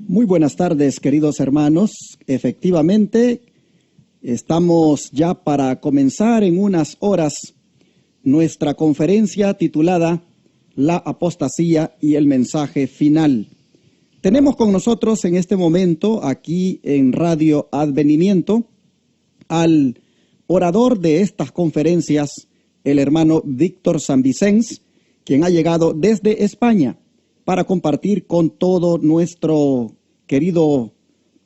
Muy buenas tardes, queridos hermanos. Efectivamente, estamos ya para comenzar en unas horas nuestra conferencia titulada La apostasía y el mensaje final. Tenemos con nosotros en este momento, aquí en Radio Advenimiento, al orador de estas conferencias, el hermano Víctor Sanvicens, quien ha llegado desde España para compartir con todo nuestro querido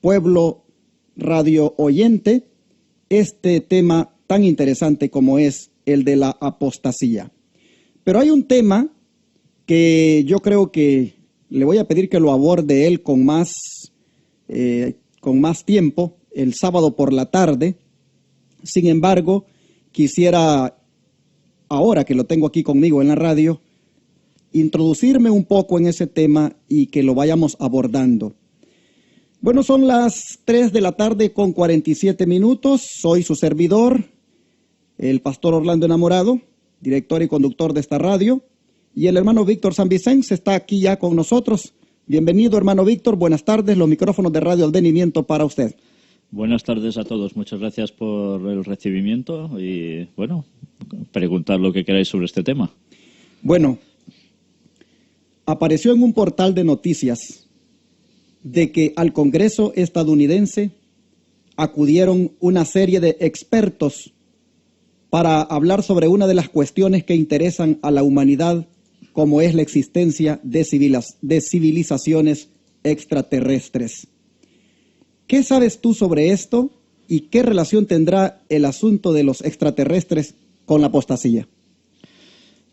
pueblo radio oyente este tema tan interesante como es el de la apostasía. Pero hay un tema que yo creo que le voy a pedir que lo aborde él con más tiempo, el sábado por la tarde. Sin embargo, quisiera, ahora que lo tengo aquí conmigo en la radio, introducirme un poco en ese tema y que lo vayamos abordando. Bueno, son las 3 de la tarde con 47 minutos. Soy su servidor, el pastor Orlando Enamorado, director y conductor de esta radio. Y el hermano Víctor Sanvicens está aquí ya con nosotros. Bienvenido, hermano Víctor. Buenas tardes. Los micrófonos de Radio Advenimiento para usted. Buenas tardes a todos. Muchas gracias por el recibimiento y, bueno, preguntar lo que queráis sobre este tema. Bueno, apareció en un portal de noticias de que al Congreso estadounidense acudieron una serie de expertos para hablar sobre una de las cuestiones que interesan a la humanidad, como es la existencia de civilizaciones extraterrestres. ¿Qué sabes tú sobre esto y qué relación tendrá el asunto de los extraterrestres con la apostasía?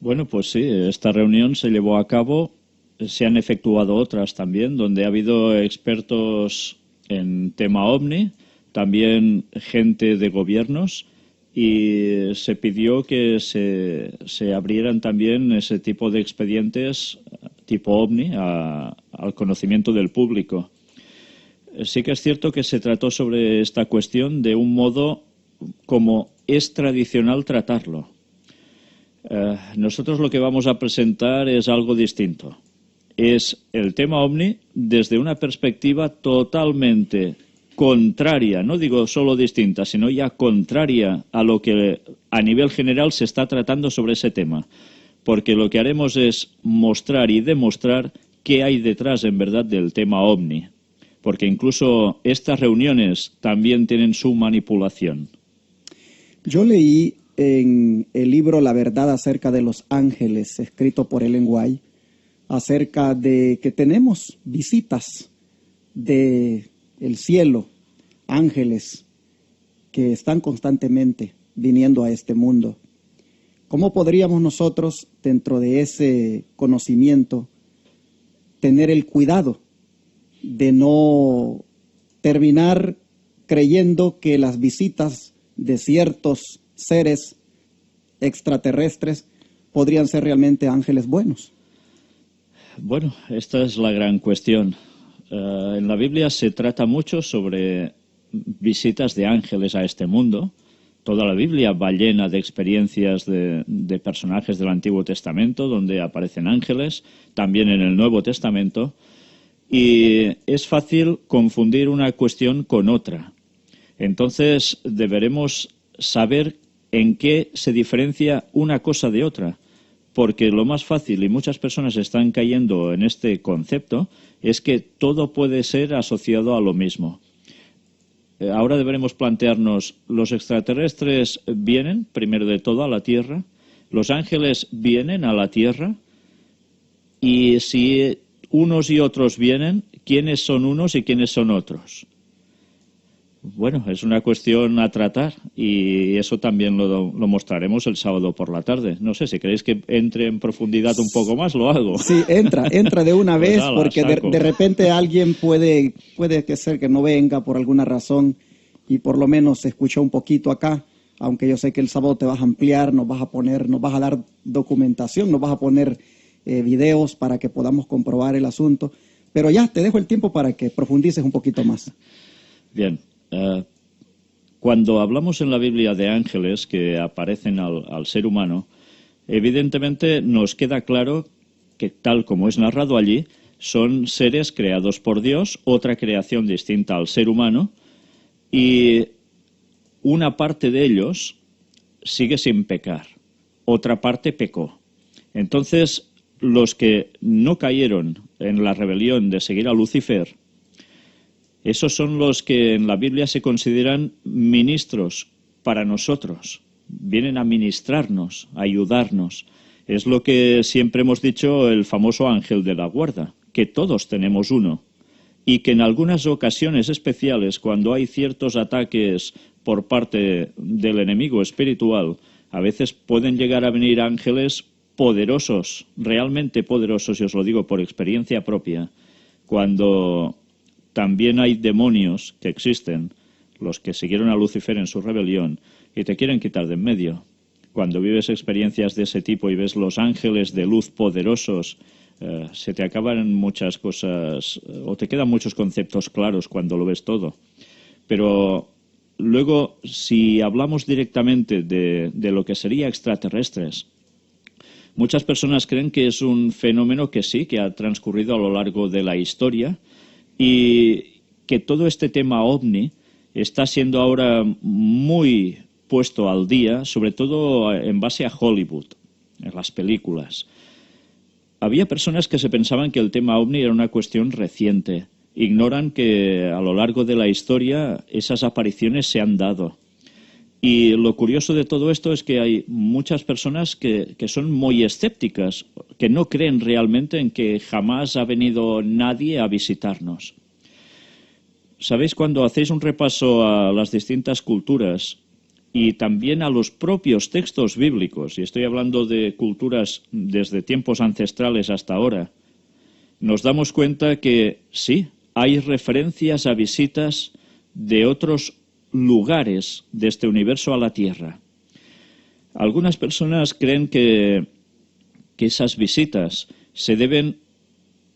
Bueno, pues sí, esta reunión se llevó a cabo. Se han efectuado otras también, donde ha habido expertos en tema OVNI, también gente de gobiernos, y se pidió que se abrieran también ese tipo de expedientes tipo OVNI al conocimiento del público. Sí que es cierto que se trató sobre esta cuestión de un modo como es tradicional tratarlo. Nosotros lo que vamos a presentar es algo distinto. Es el tema OVNI desde una perspectiva totalmente contraria, no digo solo distinta, sino ya contraria a lo que a nivel general se está tratando sobre ese tema. Porque lo que haremos es mostrar y demostrar qué hay detrás en verdad del tema OVNI. Porque incluso estas reuniones también tienen su manipulación. Yo leí en el libro La verdad acerca de los ángeles, escrito por Ellen White, acerca de que tenemos visitas del cielo, ángeles que están constantemente viniendo a este mundo. ¿Cómo podríamos nosotros, dentro de ese conocimiento, tener el cuidado de no terminar creyendo que las visitas de ciertos seres extraterrestres podrían ser realmente ángeles buenos? Bueno, esta es la gran cuestión. En la Biblia se trata mucho sobre visitas de ángeles a este mundo. Toda la Biblia va llena de experiencias de personajes del Antiguo Testamento donde aparecen ángeles, también en el Nuevo Testamento. Y es fácil confundir una cuestión con otra. Entonces deberemos saber en qué se diferencia una cosa de otra. Porque lo más fácil, y muchas personas están cayendo en este concepto, es que todo puede ser asociado a lo mismo. Ahora deberemos plantearnos, ¿los extraterrestres vienen, primero de todo, a la Tierra? ¿Los ángeles vienen a la Tierra? Y si unos y otros vienen, ¿quiénes son unos y quiénes son otros? Bueno, es una cuestión a tratar y eso también lo mostraremos el sábado por la tarde. No sé, si queréis que entre en profundidad un poco más, lo hago. Sí, entra de una vez, pues porque de repente alguien puede que ser que no venga por alguna razón y por lo menos se escuchó un poquito acá, aunque yo sé que el sábado te vas a ampliar, nos vas a dar documentación, nos vas a poner videos para que podamos comprobar el asunto. Pero ya, te dejo el tiempo para que profundices un poquito más. Bien. Cuando hablamos en la Biblia de ángeles que aparecen al ser humano, evidentemente nos queda claro que, tal como es narrado allí, Son seres creados por Dios, otra creación distinta al ser humano, y una parte de ellos sigue sin pecar, otra parte pecó. Entonces, los que no cayeron en la rebelión de seguir a Lucifer, esos son los que en la Biblia se consideran ministros para nosotros. Vienen a ministrarnos, a ayudarnos. Es lo que siempre hemos dicho, el famoso ángel de la guarda, que todos tenemos uno. Y que en algunas ocasiones especiales, cuando hay ciertos ataques por parte del enemigo espiritual, a veces pueden llegar a venir ángeles poderosos, realmente poderosos, y os lo digo por experiencia propia, cuando también hay demonios que existen, los que siguieron a Lucifer en su rebelión, y te quieren quitar de en medio. Cuando vives experiencias de ese tipo y ves los ángeles de luz poderosos, se te acaban muchas cosas, o te quedan muchos conceptos claros cuando lo ves todo. Pero luego, si hablamos directamente de lo que sería extraterrestres, muchas personas creen que es un fenómeno que sí, que ha transcurrido a lo largo de la historia, y que todo este tema ovni está siendo ahora muy puesto al día, sobre todo en base a Hollywood, en las películas. Había personas que se pensaban que el tema ovni era una cuestión reciente. Ignoran que a lo largo de la historia esas apariciones se han dado. Y lo curioso de todo esto es que hay muchas personas que son muy escépticas, que no creen realmente en que jamás ha venido nadie a visitarnos. ¿Sabéis? Cuando hacéis un repaso a las distintas culturas y también a los propios textos bíblicos, y estoy hablando de culturas desde tiempos ancestrales hasta ahora, nos damos cuenta que sí, hay referencias a visitas de otros lugares de este universo a la Tierra. Algunas personas creen que esas visitas se deben,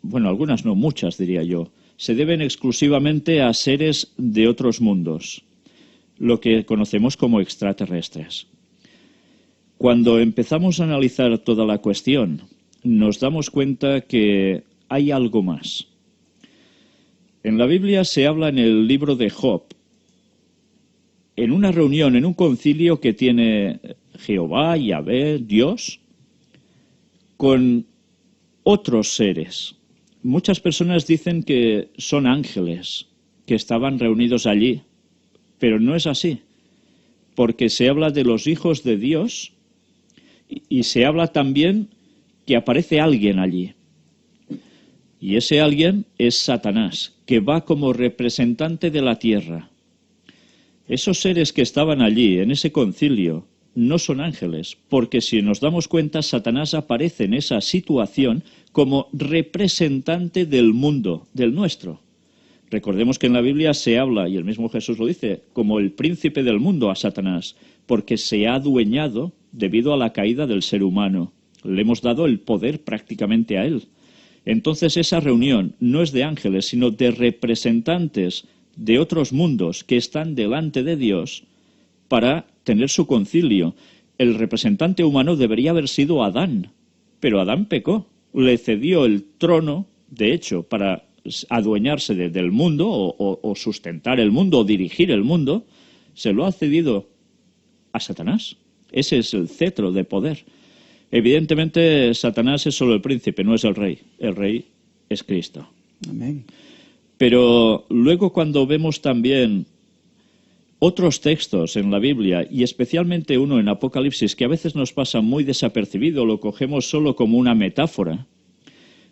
bueno, algunas no, muchas diría yo, se deben exclusivamente a seres de otros mundos, lo que conocemos como extraterrestres. Cuando empezamos a analizar toda la cuestión, nos damos cuenta que hay algo más. En la Biblia se habla en el libro de Job, en una reunión, en un concilio que tiene Jehová, Yahvé, Dios, con otros seres. Muchas personas dicen que son ángeles, que estaban reunidos allí, pero no es así, porque se habla de los hijos de Dios y se habla también que aparece alguien allí. Y ese alguien es Satanás, que va como representante de la tierra. Esos seres que estaban allí, en ese concilio, no son ángeles, porque si nos damos cuenta, Satanás aparece en esa situación como representante del mundo, del nuestro. Recordemos que en la Biblia se habla, y el mismo Jesús lo dice, como el príncipe del mundo a Satanás, porque se ha adueñado debido a la caída del ser humano. Le hemos dado el poder prácticamente a él. Entonces esa reunión no es de ángeles, sino de representantes de otros mundos que están delante de Dios para tener su concilio. El representante humano debería haber sido Adán, pero Adán pecó, le cedió el trono, de hecho, para adueñarse del mundo o sustentar el mundo o dirigir el mundo, se lo ha cedido a Satanás. Ese es el cetro de poder. Evidentemente, Satanás es solo el príncipe, no es el rey. El rey es Cristo. Amén. Pero luego cuando vemos también otros textos en la Biblia, y especialmente uno en Apocalipsis, que a veces nos pasa muy desapercibido, lo cogemos solo como una metáfora,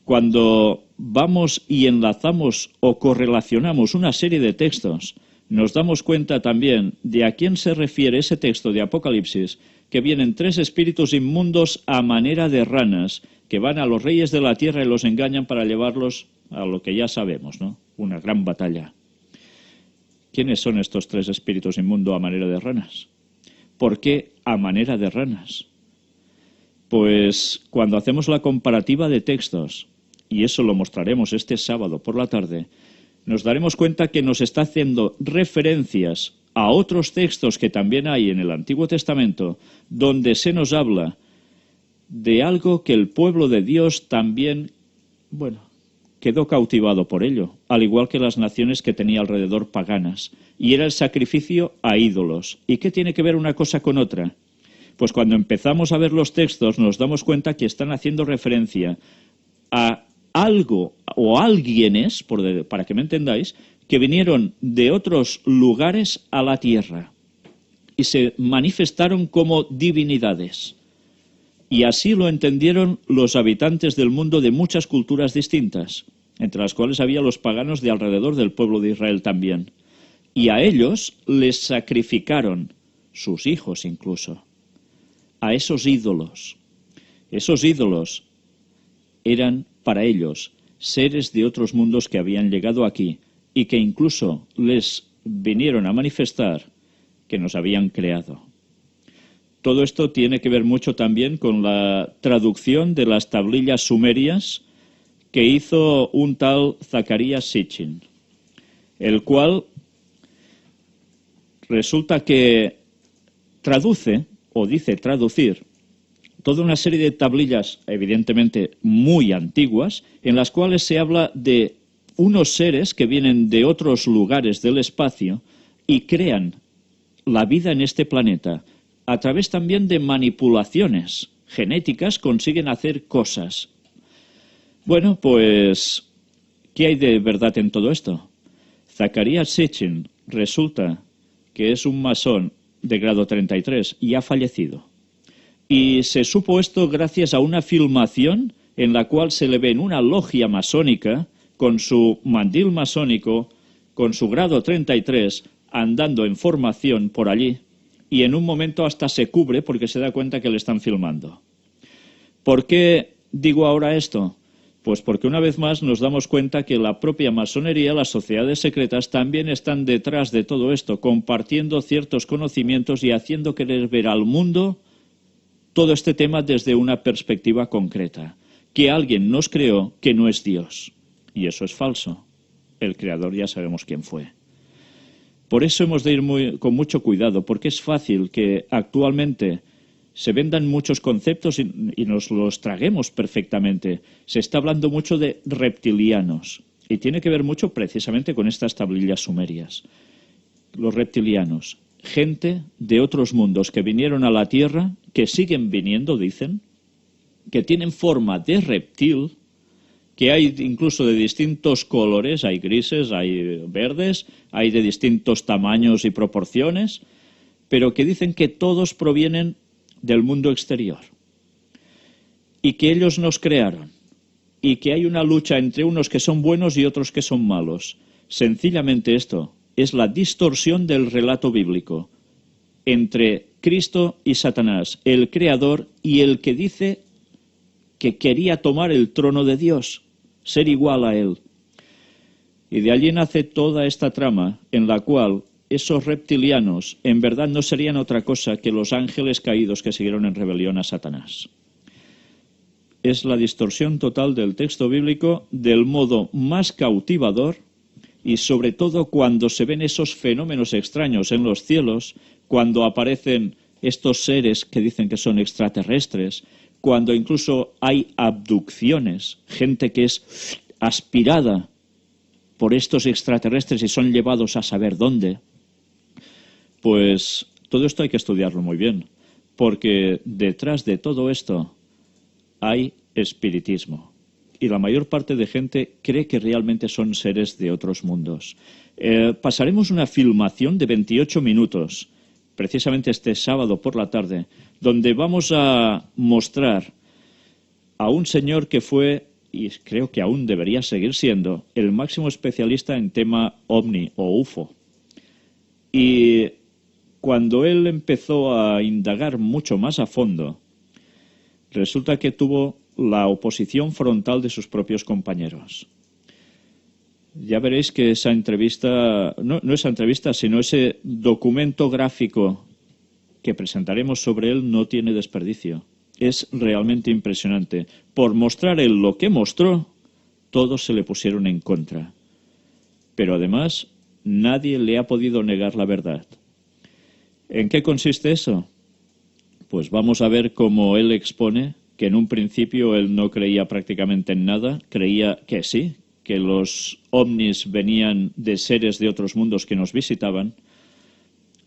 cuando vamos y enlazamos o correlacionamos una serie de textos, nos damos cuenta también de a quién se refiere ese texto de Apocalipsis, que vienen 3 espíritus inmundos a manera de ranas, que van a los reyes de la tierra y los engañan para llevarlos a lo que ya sabemos, ¿no? Una gran batalla. ¿Quiénes son estos 3 espíritus inmundos a manera de ranas? ¿Por qué a manera de ranas? Pues cuando hacemos la comparativa de textos, y eso lo mostraremos este sábado por la tarde, nos daremos cuenta que nos está haciendo referencias a otros textos que también hay en el Antiguo Testamento, donde se nos habla de algo que el pueblo de Dios también, quedó cautivado por ello, al igual que las naciones que tenía alrededor paganas, y era el sacrificio a ídolos. ¿Y qué tiene que ver una cosa con otra? Pues cuando empezamos a ver los textos nos damos cuenta que están haciendo referencia a algo o alguienes, para que me entendáis, que vinieron de otros lugares a la tierra y se manifestaron como divinidades. Y así lo entendieron los habitantes del mundo de muchas culturas distintas, entre las cuales había los paganos de alrededor del pueblo de Israel también. Y a ellos les sacrificaron, sus hijos incluso, a esos ídolos. Esos ídolos eran para ellos seres de otros mundos que habían llegado aquí y que incluso les vinieron a manifestar que nos habían creado. Todo esto tiene que ver mucho también con la traducción de las tablillas sumerias que hizo un tal Zacarías Sitchin, el cual resulta que traduce, o dice traducir, toda una serie de tablillas, evidentemente muy antiguas, en las cuales se habla de unos seres que vienen de otros lugares del espacio y crean la vida en este planeta. A través también de manipulaciones genéticas consiguen hacer cosas. Bueno, pues, ¿qué hay de verdad en todo esto? Zacarías Sitchin resulta que es un masón de grado 33 y ha fallecido. Y se supo esto gracias a una filmación en la cual se le ve en una logia masónica con su mandil masónico, con su grado 33, andando en formación por allí, y en un momento hasta se cubre porque se da cuenta que le están filmando. ¿Por qué digo ahora esto? Pues porque una vez más nos damos cuenta que la propia masonería, las sociedades secretas, también están detrás de todo esto, compartiendo ciertos conocimientos y haciendo querer ver al mundo todo este tema desde una perspectiva concreta. Que alguien nos creó que no es Dios. Y eso es falso. El creador ya sabemos quién fue. Por eso hemos de ir con mucho cuidado, porque es fácil que actualmente se vendan muchos conceptos y nos los traguemos perfectamente. Se está hablando mucho de reptilianos y tiene que ver mucho precisamente con estas tablillas sumerias. Los reptilianos, gente de otros mundos que vinieron a la Tierra, que siguen viniendo, dicen, que tienen forma de reptil, que hay incluso de distintos colores, hay grises, hay verdes, hay de distintos tamaños y proporciones, pero que dicen que todos provienen del mundo exterior y que ellos nos crearon y que hay una lucha entre unos que son buenos y otros que son malos. Sencillamente esto es la distorsión del relato bíblico entre Cristo y Satanás, el creador y el que dice que quería tomar el trono de Dios, ser igual a él. Y de allí nace toda esta trama en la cual esos reptilianos en verdad no serían otra cosa que los ángeles caídos que siguieron en rebelión a Satanás. Es la distorsión total del texto bíblico del modo más cautivador y sobre todo cuando se ven esos fenómenos extraños en los cielos, cuando aparecen estos seres que dicen que son extraterrestres, cuando incluso hay abducciones, gente que es aspirada por estos extraterrestres y son llevados a saber dónde, pues todo esto hay que estudiarlo muy bien, porque detrás de todo esto hay espiritismo. Y la mayor parte de gente cree que realmente son seres de otros mundos. Pasaremos una filmación de 28 minutos, precisamente este sábado por la tarde, donde vamos a mostrar a un señor que fue, y creo que aún debería seguir siendo, el máximo especialista en tema ovni o UFO. Y cuando él empezó a indagar mucho más a fondo, resulta que tuvo la oposición frontal de sus propios compañeros. Ya veréis que esa entrevista, no esa entrevista, sino ese documento gráfico que presentaremos sobre él no tiene desperdicio. Es realmente impresionante. Por mostrar él lo que mostró, todos se le pusieron en contra. Pero además, nadie le ha podido negar la verdad. ¿En qué consiste eso? Pues vamos a ver cómo él expone que en un principio él no creía prácticamente en nada, creía que sí, que los ovnis venían de seres de otros mundos que nos visitaban,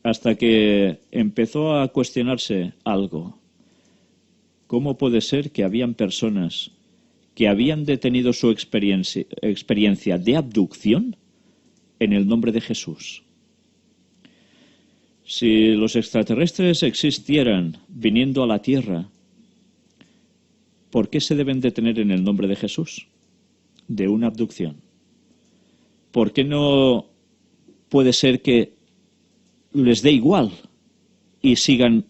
hasta que empezó a cuestionarse algo. ¿Cómo puede ser que habían personas que habían detenido su experiencia de abducción en el nombre de Jesús? Si los extraterrestres existieran viniendo a la Tierra, ¿por qué se deben detener en el nombre de Jesús de una abducción? ¿Por qué no puede ser que les dé igual y sigan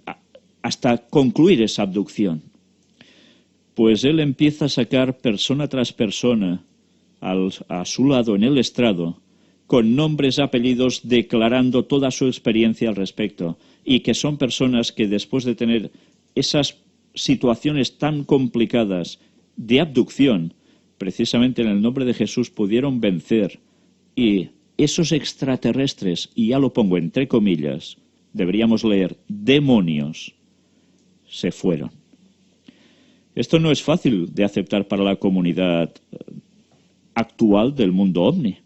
hasta concluir esa abducción? Pues él empieza a sacar persona tras persona a su lado en el estrado, con nombres, apellidos, declarando toda su experiencia al respecto, y que son personas que después de tener esas situaciones tan complicadas de abducción, precisamente en el nombre de Jesús pudieron vencer, y esos extraterrestres, y ya lo pongo entre comillas, deberíamos leer demonios, se fueron. Esto no es fácil de aceptar para la comunidad actual del mundo ovni.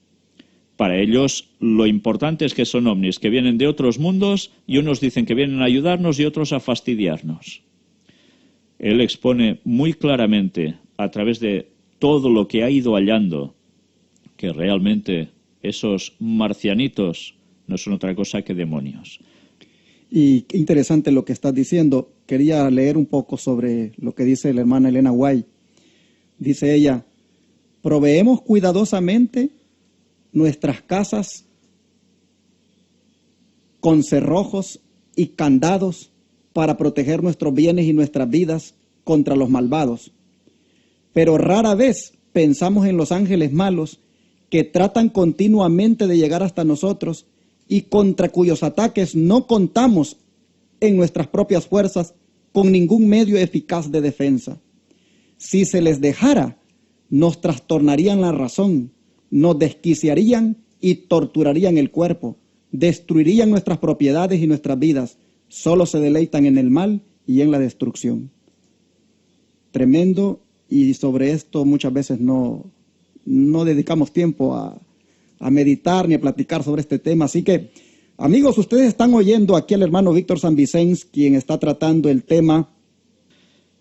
Para ellos lo importante es que son ovnis, que vienen de otros mundos, y unos dicen que vienen a ayudarnos y otros a fastidiarnos. Él expone muy claramente, a través de todo lo que ha ido hallando, que realmente esos marcianitos no son otra cosa que demonios. Y qué interesante lo que estás diciendo. Quería leer un poco sobre lo que dice la hermana Elena White. Dice ella: proveemos cuidadosamente nuestras casas con cerrojos y candados para proteger nuestros bienes y nuestras vidas contra los malvados. Pero rara vez pensamos en los ángeles malos que tratan continuamente de llegar hasta nosotros y contra cuyos ataques no contamos en nuestras propias fuerzas con ningún medio eficaz de defensa. Si se les dejara, nos trastornarían la razón, nos desquiciarían y torturarían el cuerpo, destruirían nuestras propiedades y nuestras vidas. Solo se deleitan en el mal y en la destrucción. Tremendo, y sobre esto muchas veces no dedicamos tiempo a meditar ni a platicar sobre este tema. Así que, amigos, ustedes están oyendo aquí al hermano Víctor San Vicens, quien está tratando el tema.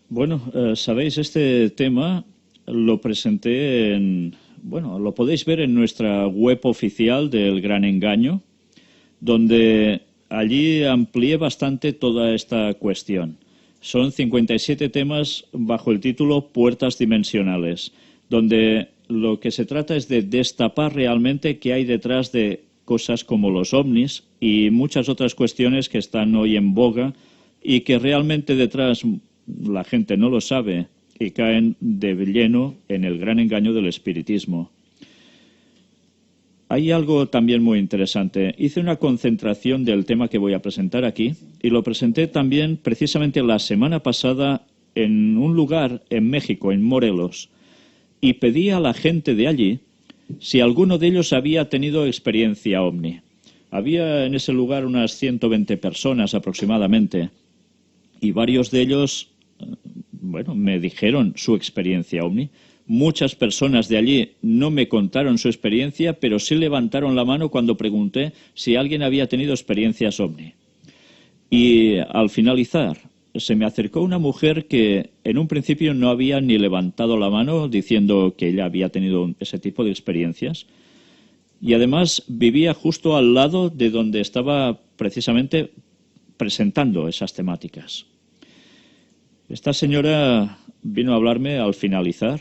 Bueno, sabéis, este tema lo presenté lo podéis ver en nuestra web oficial del Gran Engaño, donde allí amplié bastante toda esta cuestión. Son 57 temas bajo el título Puertas Dimensionales, donde lo que se trata es de destapar realmente qué hay detrás de cosas como los ovnis y muchas otras cuestiones que están hoy en boga y que realmente detrás la gente no lo sabe y caen de lleno en el gran engaño del espiritismo. Hay algo también muy interesante. Hice una concentración del tema que voy a presentar aquí y lo presenté también precisamente la semana pasada en un lugar en México, en Morelos, y pedí a la gente de allí si alguno de ellos había tenido experiencia ovni. Había en ese lugar unas 120 personas aproximadamente y varios de ellos, me dijeron su experiencia ovni. Muchas personas de allí no me contaron su experiencia, pero sí levantaron la mano cuando pregunté si alguien había tenido experiencias ovni. Y al finalizar, se me acercó una mujer que en un principio no había ni levantado la mano diciendo que ella había tenido ese tipo de experiencias. Y además vivía justo al lado de donde estaba precisamente presentando esas temáticas. Esta señora vino a hablarme al finalizar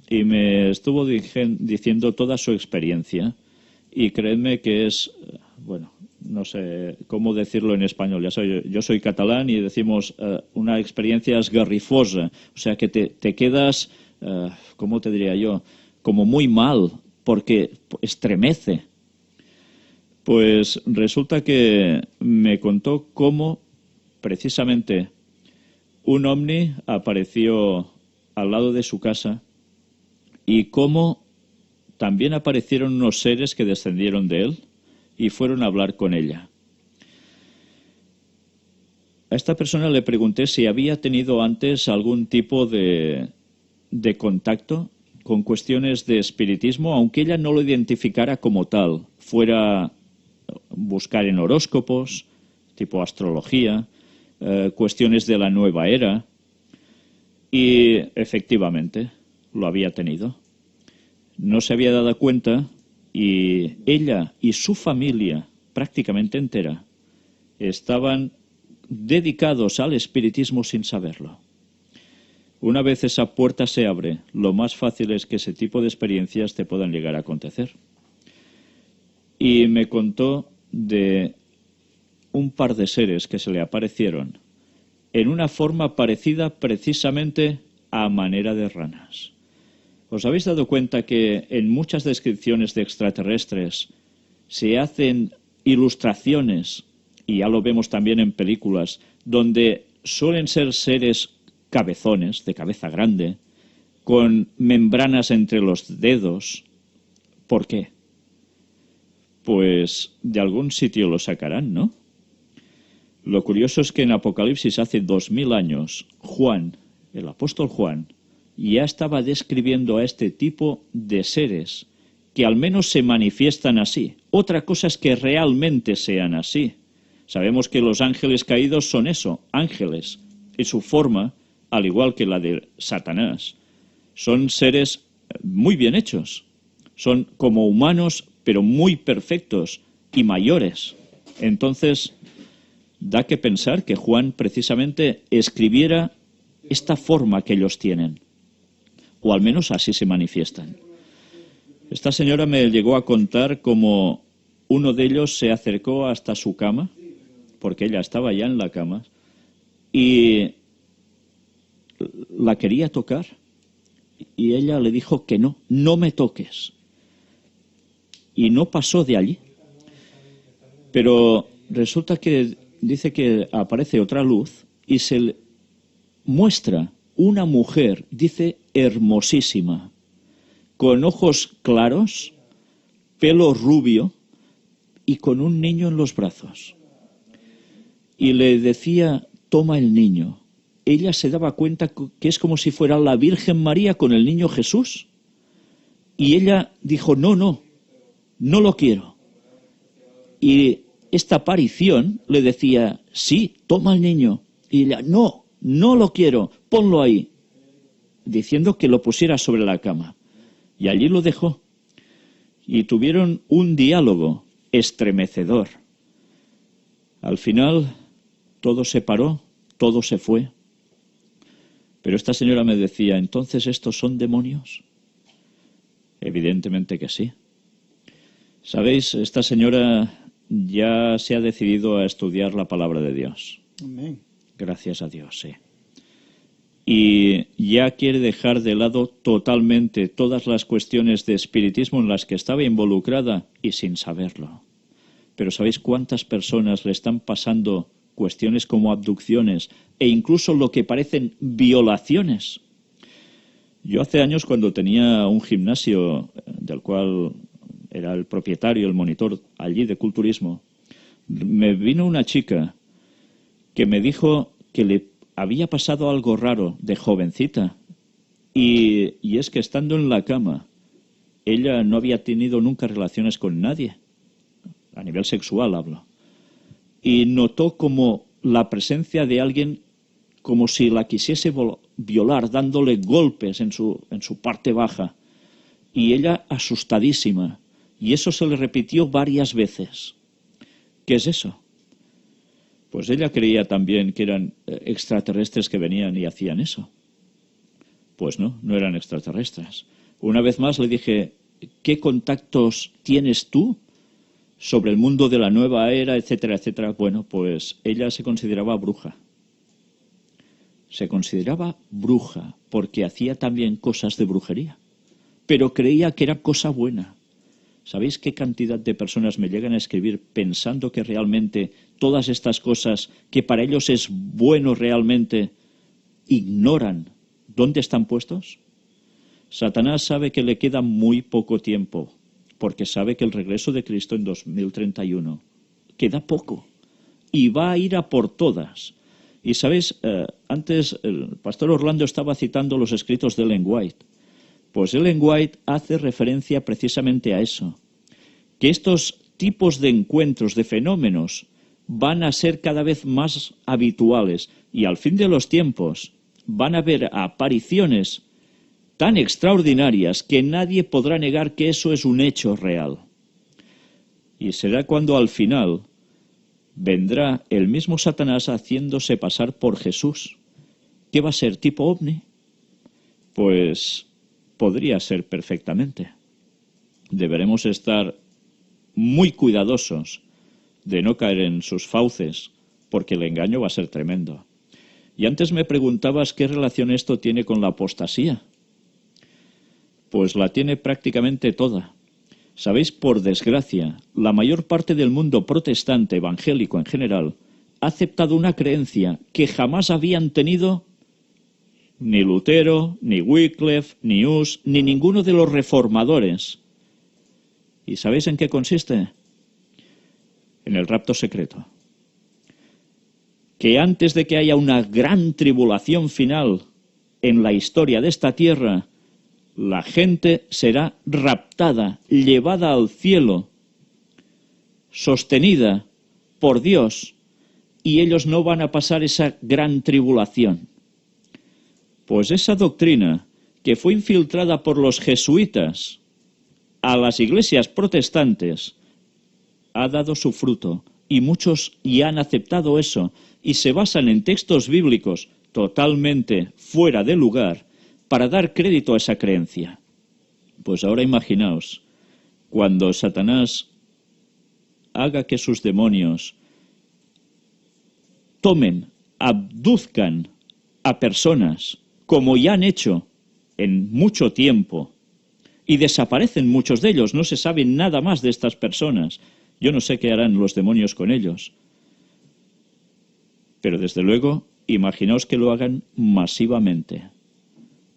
y me estuvo diciendo toda su experiencia. Y créeme que es, no sé cómo decirlo en español. Yo soy catalán y decimos una experiencia esgarrifosa. O sea que te quedas, ¿cómo te diría yo? Como muy mal, porque estremece. Pues resulta que me contó cómo precisamente un ovni apareció al lado de su casa y cómo también aparecieron unos seres que descendieron de él y fueron a hablar con ella. A esta persona le pregunté si había tenido antes algún tipo de contacto con cuestiones de espiritismo, aunque ella no lo identificara como tal, fuera buscar en horóscopos, tipo astrología, cuestiones de la nueva era, y efectivamente lo había tenido. No se había dado cuenta y ella y su familia, prácticamente entera, estaban dedicados al espiritismo sin saberlo. Una vez esa puerta se abre, lo más fácil es que ese tipo de experiencias te puedan llegar a acontecer. Y me contó de un par de seres que se le aparecieron en una forma parecida precisamente a manera de ranas. ¿Os habéis dado cuenta que en muchas descripciones de extraterrestres se hacen ilustraciones, y ya lo vemos también en películas, donde suelen ser seres cabezones, de cabeza grande, con membranas entre los dedos? ¿Por qué? Pues de algún sitio lo sacarán, ¿no? Lo curioso es que en Apocalipsis hace 2000 años, Juan, el apóstol Juan, ya estaba describiendo a este tipo de seres que al menos se manifiestan así. Otra cosa es que realmente sean así. Sabemos que los ángeles caídos son eso, ángeles, y su forma, al igual que la de Satanás, son seres muy bien hechos. Son como humanos, pero muy perfectos y mayores. Entonces, da que pensar que Juan precisamente escribiera esta forma que ellos tienen, o al menos así se manifiestan. Esta señora me llegó a contar cómo uno de ellos se acercó hasta su cama, porque ella estaba ya en la cama, y la quería tocar, y ella le dijo que no, no me toques. Y no pasó de allí. Pero resulta que dice que aparece otra luz y se le muestra una mujer, dice, hermosísima, con ojos claros, pelo rubio y con un niño en los brazos. Y le decía, toma el niño. Ella se daba cuenta que es como si fuera la Virgen María con el niño Jesús. Y ella dijo, no, no, no lo quiero. Y esta aparición le decía, sí, toma el niño. Y ella, no, no lo quiero, ponlo ahí. Diciendo que lo pusiera sobre la cama. Y allí lo dejó. Y tuvieron un diálogo estremecedor. Al final, todo se paró, todo se fue. Pero esta señora me decía, ¿entonces estos son demonios? Evidentemente que sí. ¿Sabéis? Esta señora ya se ha decidido a estudiar la palabra de Dios. Amén. Gracias a Dios, sí. Y ya quiere dejar de lado totalmente todas las cuestiones de espiritismo en las que estaba involucrada y sin saberlo. Pero ¿sabéis cuántas personas le están pasando cuestiones como abducciones e incluso lo que parecen violaciones? Yo hace años, cuando tenía un gimnasio del cual era el propietario, el monitor allí de culturismo, me vino una chica que me dijo que le había pasado algo raro de jovencita. Y es que estando en la cama, ella no había tenido nunca relaciones con nadie, a nivel sexual hablo. Y notó como la presencia de alguien como si la quisiese violar, dándole golpes en su parte baja. Y ella asustadísima. Y eso se le repitió varias veces. ¿Qué es eso? Pues ella creía también que eran extraterrestres que venían y hacían eso. Pues no, no eran extraterrestres. Una vez más le dije, ¿qué contactos tienes tú sobre el mundo de la nueva era, etcétera, etcétera? Bueno, pues ella se consideraba bruja. Se consideraba bruja porque hacía también cosas de brujería, pero creía que era cosa buena. ¿Sabéis qué cantidad de personas me llegan a escribir pensando que realmente todas estas cosas que para ellos es bueno realmente, ignoran dónde están puestos? Satanás sabe que le queda muy poco tiempo, porque sabe que el regreso de Cristo en 2031 queda poco y va a ir a por todas. Y sabéis, antes el pastor Orlando estaba citando los escritos de Ellen White. Pues Ellen White hace referencia precisamente a eso, que estos tipos de encuentros, de fenómenos, van a ser cada vez más habituales y al fin de los tiempos van a haber apariciones tan extraordinarias que nadie podrá negar que eso es un hecho real. Y será cuando al final vendrá el mismo Satanás haciéndose pasar por Jesús. ¿Qué va a ser? ¿Tipo ovni? Pues podría ser perfectamente. Deberemos estar muy cuidadosos de no caer en sus fauces, porque el engaño va a ser tremendo. Y antes me preguntabas qué relación esto tiene con la apostasía. Pues la tiene prácticamente toda. Sabéis, por desgracia, la mayor parte del mundo protestante, evangélico en general, ha aceptado una creencia que jamás habían tenido ni Lutero, ni Wycliffe, ni Hus, ni ninguno de los reformadores. ¿Y sabéis en qué consiste? En el rapto secreto. Que antes de que haya una gran tribulación final en la historia de esta tierra, la gente será raptada, llevada al cielo, sostenida por Dios, y ellos no van a pasar esa gran tribulación. Pues esa doctrina, que fue infiltrada por los jesuitas a las iglesias protestantes, ha dado su fruto, y muchos ya han aceptado eso, y se basan en textos bíblicos totalmente fuera de lugar, para dar crédito a esa creencia. Pues ahora imaginaos, cuando Satanás haga que sus demonios tomen, abduzcan a personas, como ya han hecho en mucho tiempo, y desaparecen muchos de ellos, no se sabe nada más de estas personas. Yo no sé qué harán los demonios con ellos. Pero desde luego, imaginaos que lo hagan masivamente.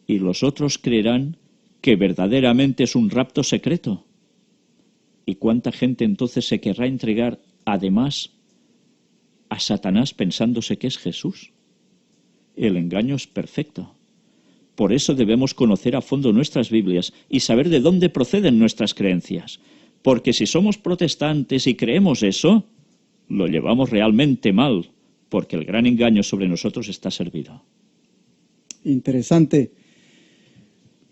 Y los otros creerán que verdaderamente es un rapto secreto. ¿Y cuánta gente entonces se querrá entregar, además, a Satanás pensándose que es Jesús? El engaño es perfecto. Por eso debemos conocer a fondo nuestras Biblias y saber de dónde proceden nuestras creencias. Porque si somos protestantes y creemos eso, lo llevamos realmente mal, porque el gran engaño sobre nosotros está servido. Interesante.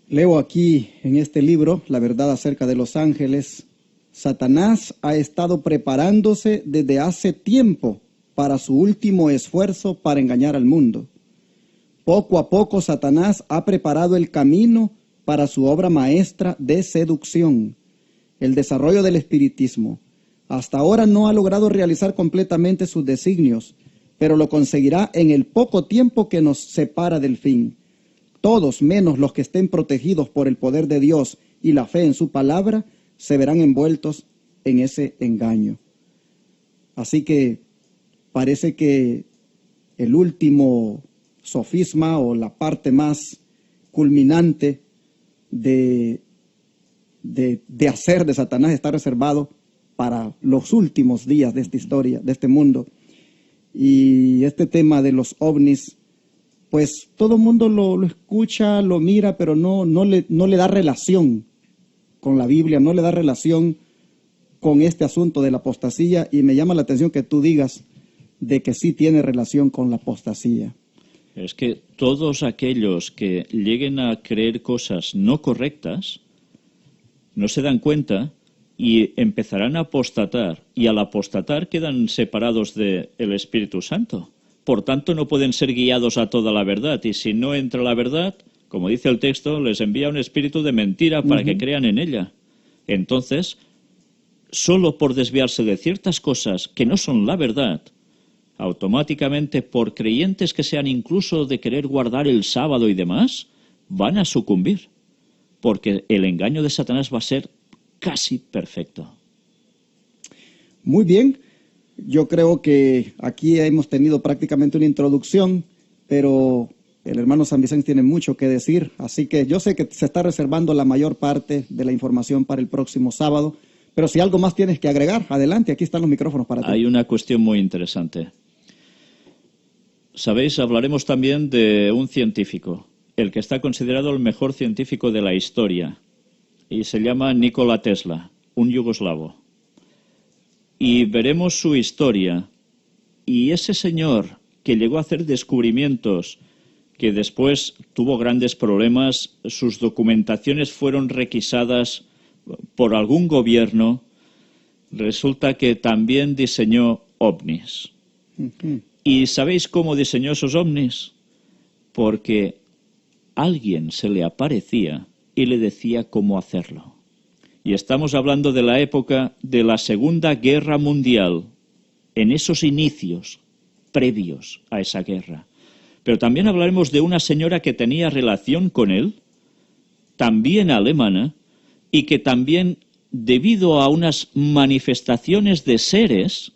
Leo aquí en este libro, La verdad acerca de los ángeles, Satanás ha estado preparándose desde hace tiempo para su último esfuerzo para engañar al mundo. Poco a poco Satanás ha preparado el camino para su obra maestra de seducción, el desarrollo del espiritismo. Hasta ahora no ha logrado realizar completamente sus designios, pero lo conseguirá en el poco tiempo que nos separa del fin. Todos, menos los que estén protegidos por el poder de Dios y la fe en su palabra, se verán envueltos en ese engaño. Así que parece que el último sofisma o la parte más culminante de hacer de Satanás está reservado para los últimos días de esta historia, de este mundo. Y este tema de los ovnis, pues todo el mundo lo escucha, lo mira, pero no le da relación con la Biblia, no le da relación con este asunto de la apostasía, y me llama la atención que tú digas de que sí tiene relación con la apostasía. Es que todos aquellos que lleguen a creer cosas no correctas no se dan cuenta y empezarán a apostatar, y al apostatar quedan separados del Espíritu Santo. Por tanto, no pueden ser guiados a toda la verdad, y si no entra la verdad, como dice el texto, les envía un espíritu de mentira para que crean en ella. Entonces, solo por desviarse de ciertas cosas que no son la verdad, automáticamente, por creyentes que sean incluso de querer guardar el sábado y demás, van a sucumbir, porque el engaño de Satanás va a ser casi perfecto. Muy bien, yo creo que aquí hemos tenido prácticamente una introducción, pero el hermano San Vicente tiene mucho que decir, así que yo sé que se está reservando la mayor parte de la información para el próximo sábado, pero si algo más tienes que agregar, adelante, aquí están los micrófonos para ti. Hay una cuestión muy interesante. Sabéis, hablaremos también de un científico, el que está considerado el mejor científico de la historia, y se llama Nikola Tesla, un yugoslavo. Y veremos su historia, y ese señor que llegó a hacer descubrimientos, que después tuvo grandes problemas, sus documentaciones fueron requisadas por algún gobierno, resulta que también diseñó ovnis. ¿Y sabéis cómo diseñó esos ovnis? Porque alguien se le aparecía y le decía cómo hacerlo. Y estamos hablando de la época de la Segunda Guerra Mundial, en esos inicios previos a esa guerra. Pero también hablaremos de una señora que tenía relación con él, también alemana, y que también, debido a unas manifestaciones de seres,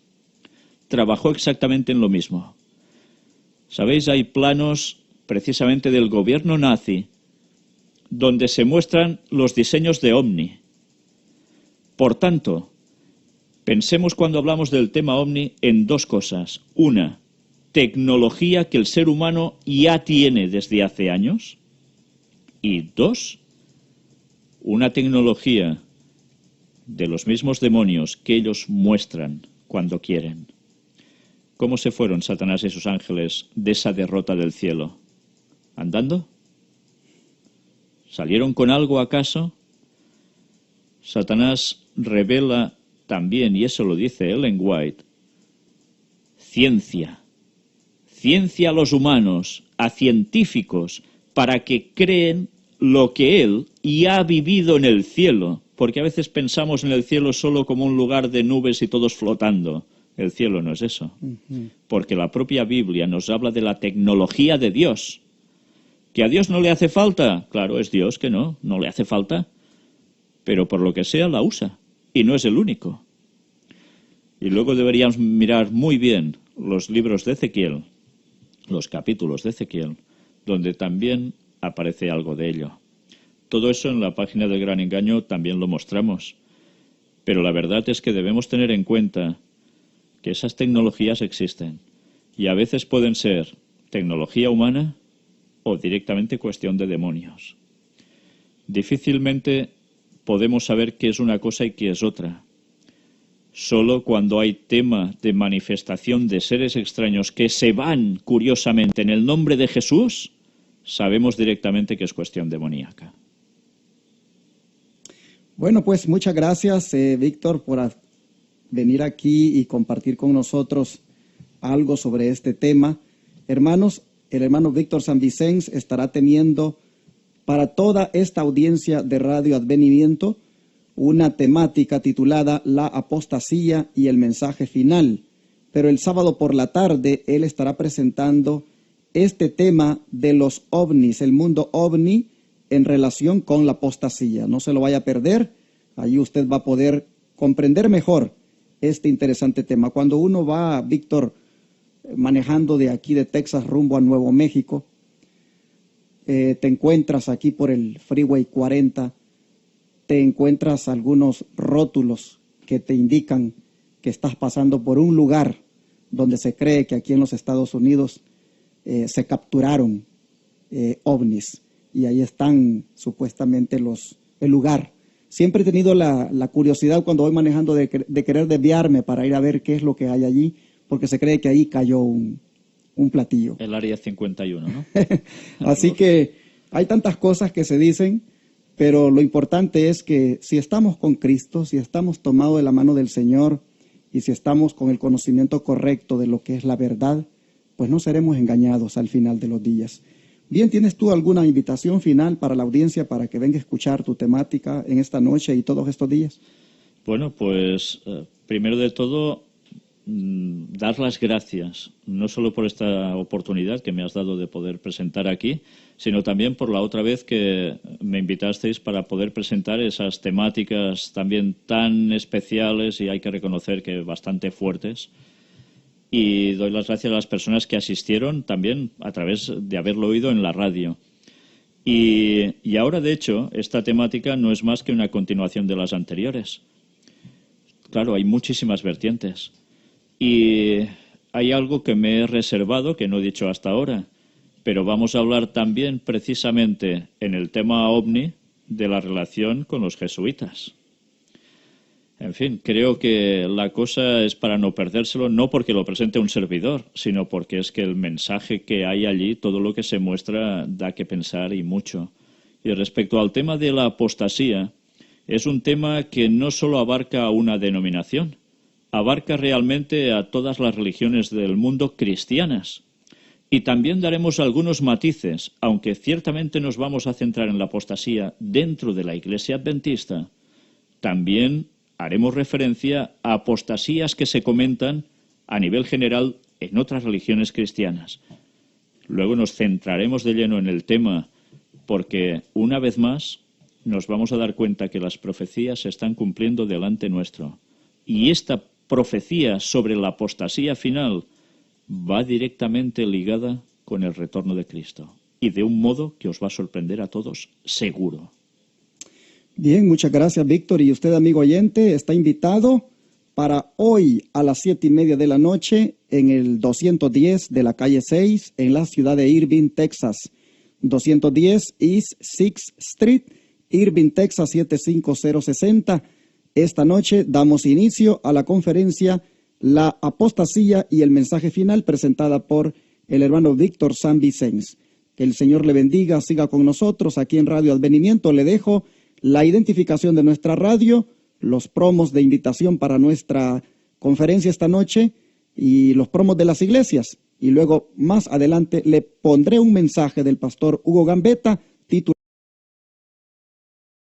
trabajó exactamente en lo mismo. ¿Sabéis? Hay planos precisamente del gobierno nazi donde se muestran los diseños de ovni. Por tanto, pensemos cuando hablamos del tema ovni en dos cosas. Una, tecnología que el ser humano ya tiene desde hace años. Y dos, una tecnología de los mismos demonios que ellos muestran cuando quieren. ¿Cómo se fueron Satanás y sus ángeles de esa derrota del cielo? ¿Andando? ¿Salieron con algo acaso? Satanás revela también, y eso lo dice Ellen White, ciencia a los humanos, a científicos, para que creen lo que él ya ha vivido en el cielo, porque a veces pensamos en el cielo solo como un lugar de nubes y todos flotando. El cielo no es eso, porque la propia Biblia nos habla de la tecnología de Dios. ¿Que a Dios no le hace falta? Claro, es Dios que no le hace falta, pero por lo que sea la usa, y no es el único. Y luego deberíamos mirar muy bien los libros de Ezequiel, los capítulos de Ezequiel, donde también aparece algo de ello. Todo eso en la página del Gran Engaño también lo mostramos, pero la verdad es que debemos tener en cuenta que esas tecnologías existen, y a veces pueden ser tecnología humana o directamente cuestión de demonios. Difícilmente podemos saber qué es una cosa y qué es otra. Solo cuando hay tema de manifestación de seres extraños que se van, curiosamente, en el nombre de Jesús, sabemos directamente que es cuestión demoníaca. Bueno, pues muchas gracias, Víctor, por venir aquí y compartir con nosotros algo sobre este tema. Hermanos, el hermano Víctor San Vicens estará teniendo para toda esta audiencia de Radio Advenimiento una temática titulada La apostasía y el mensaje final. Pero el sábado por la tarde él estará presentando este tema de los ovnis, el mundo ovni en relación con la apostasía. No se lo vaya a perder, ahí usted va a poder comprender mejor este interesante tema. Cuando uno va, Víctor, manejando de aquí de Texas rumbo a Nuevo México, te encuentras aquí por el Freeway 40, te encuentras algunos rótulos que te indican que estás pasando por un lugar donde se cree que aquí en los Estados Unidos se capturaron ovnis, y ahí están supuestamente el lugar. Siempre he tenido la curiosidad cuando voy manejando de querer desviarme para ir a ver qué es lo que hay allí, porque se cree que ahí cayó un platillo. El área 51, ¿no? Así que hay tantas cosas que se dicen, pero lo importante es que si estamos con Cristo, si estamos tomados de la mano del Señor y si estamos con el conocimiento correcto de lo que es la verdad, pues no seremos engañados al final de los días. Bien, ¿tienes tú alguna invitación final para la audiencia para que venga a escuchar tu temática en esta noche y todos estos días? Bueno, pues primero de todo, dar las gracias, no solo por esta oportunidad que me has dado de poder presentar aquí, sino también por la otra vez que me invitasteis para poder presentar esas temáticas también tan especiales y hay que reconocer que bastante fuertes. Y doy las gracias a las personas que asistieron también a través de haberlo oído en la radio. Y ahora, de hecho, esta temática no es más que una continuación de las anteriores. Claro, hay muchísimas vertientes. Y hay algo que me he reservado, que no he dicho hasta ahora, pero vamos a hablar también precisamente en el tema OVNI de la relación con los jesuitas. En fin, creo que la cosa es para no perdérselo, no porque lo presente un servidor, sino porque es que el mensaje que hay allí, todo lo que se muestra, da que pensar y mucho. Y respecto al tema de la apostasía, es un tema que no solo abarca a una denominación, abarca realmente a todas las religiones del mundo cristianas. Y también daremos algunos matices, aunque ciertamente nos vamos a centrar en la apostasía dentro de la Iglesia Adventista, también haremos referencia a apostasías que se comentan a nivel general en otras religiones cristianas. Luego nos centraremos de lleno en el tema porque, una vez más, nos vamos a dar cuenta que las profecías se están cumpliendo delante nuestro. Y esta profecía sobre la apostasía final va directamente ligada con el retorno de Cristo. Y de un modo que os va a sorprender a todos, seguro. Bien, muchas gracias, Víctor. Y usted, amigo oyente, está invitado para hoy a las 7:30 de la noche en el 210 de la calle 6 en la ciudad de Irving, Texas. 210 East 6th Street, Irving, Texas 75060. Esta noche damos inicio a la conferencia La Apostasía y el mensaje final, presentada por el hermano Víctor San Vicens. Que el Señor le bendiga, siga con nosotros aquí en Radio Advenimiento. Le dejo la identificación de nuestra radio, los promos de invitación para nuestra conferencia esta noche y los promos de las iglesias. Y luego, más adelante, le pondré un mensaje del pastor Hugo Gambetta